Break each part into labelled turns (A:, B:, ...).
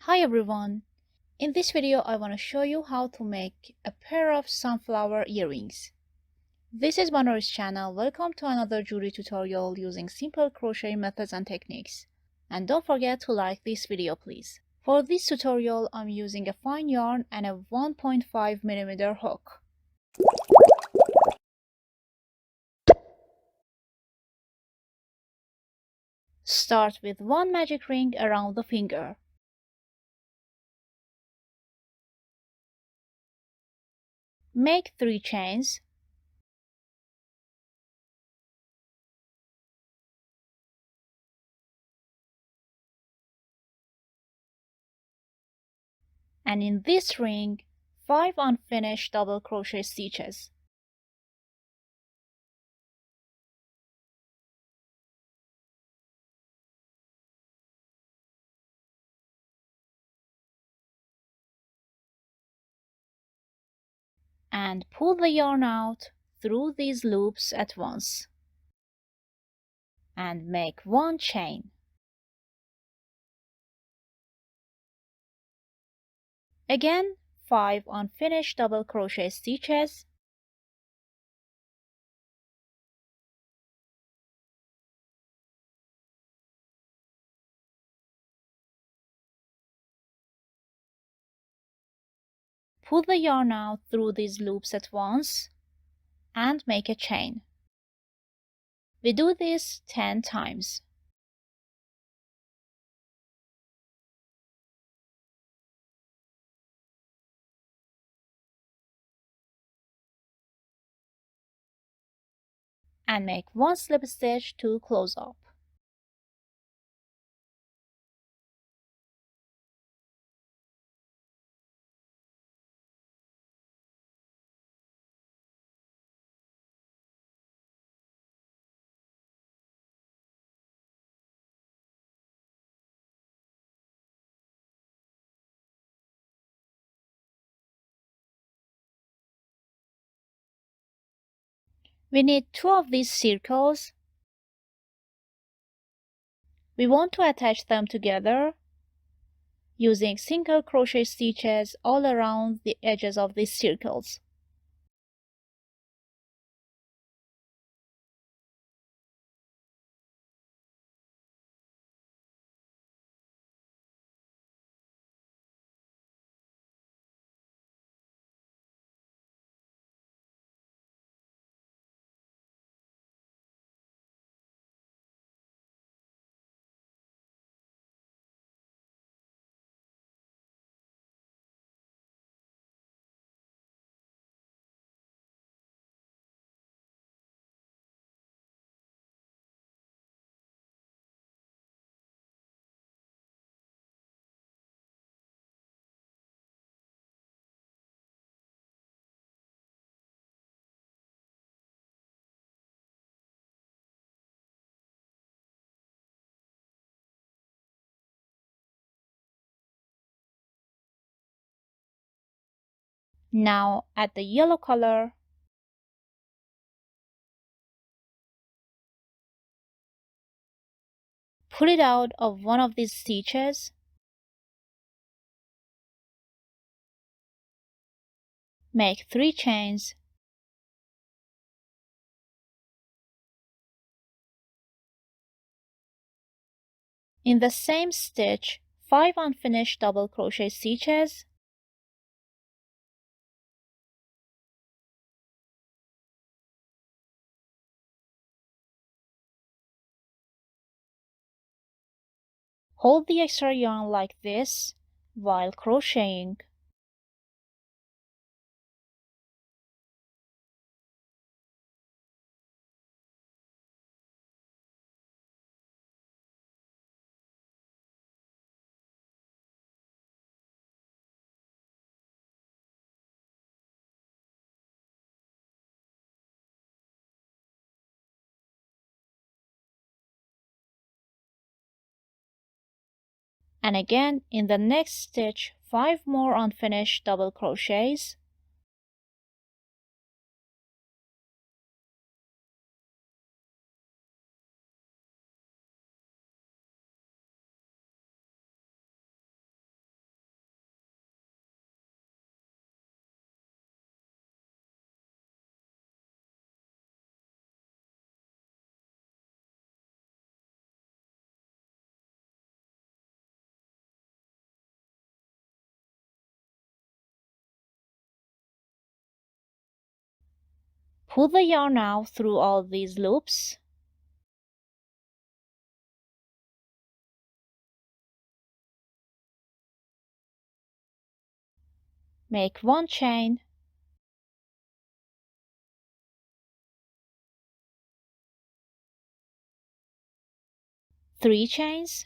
A: Hi everyone! In this video I want to show you how to make a pair of sunflower earrings. This is Manor's channel. Welcome to another jewelry tutorial using simple crochet methods and techniques. And don't forget to like this video please. For this tutorial I'm using a fine yarn and a 1.5mm hook. Start with one magic ring around the finger. Make 3 chains. And in this ring, 5 unfinished double crochet stitches. And pull the yarn out through these loops at once and make 1 chain. Again, 5 unfinished double crochet stitches. Pull the yarn out through these loops at once and make a chain. We do this 10 times. And make 1 slip stitch to close up. We need 2 of these circles. We want to attach them together using single crochet stitches all around the edges of these circles. Now add the yellow color. Pull it out of one of these stitches. Make 3 chains. In the same stitch, 5 unfinished double crochet stitches. Hold the extra yarn like this while crocheting. And again in the next stitch, 5 more unfinished double crochets. Pull the yarn out through all these loops. Make 1 chain, 3 chains,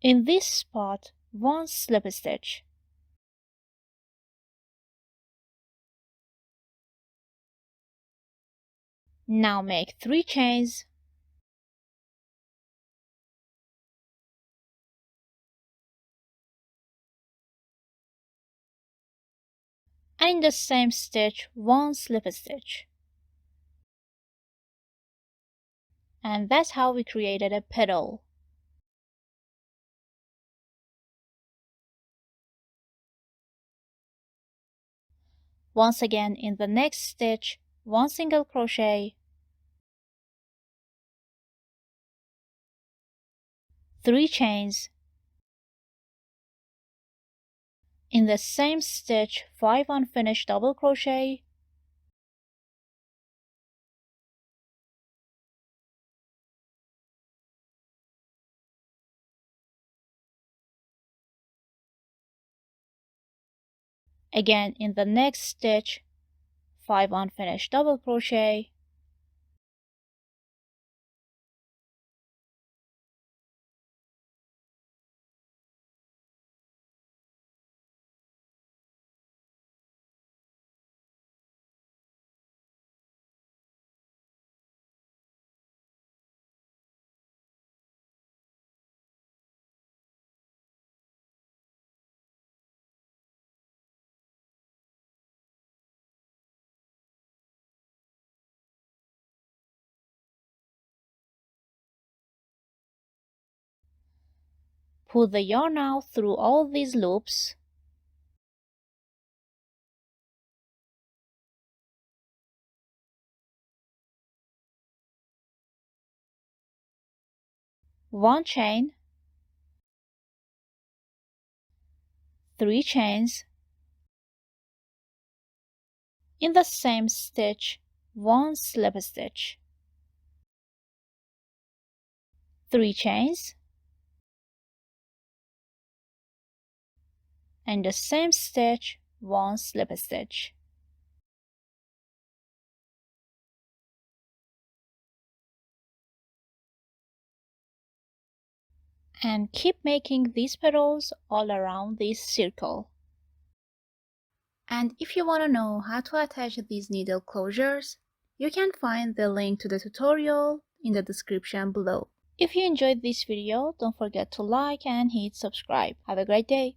A: in this spot 1 slip stitch. Now make 3 chains, and in the same stitch 1 slip stitch. And that's how we created a petal. Once again, in the next stitch, 1 single crochet, 3 chains, in the same stitch 5 unfinished double crochet, again in the next stitch 5 unfinished double crochet, pull the yarn out through all these loops, one chain, 3 chains, in the same stitch 1 slip stitch, 3 chains, and the same stitch 1 slip stitch. And keep making these petals all around this circle. And if you want to know how to attach these needle closures, you can find the link to the tutorial in the description below. If you enjoyed this video, don't forget to like and hit subscribe. Have a great day!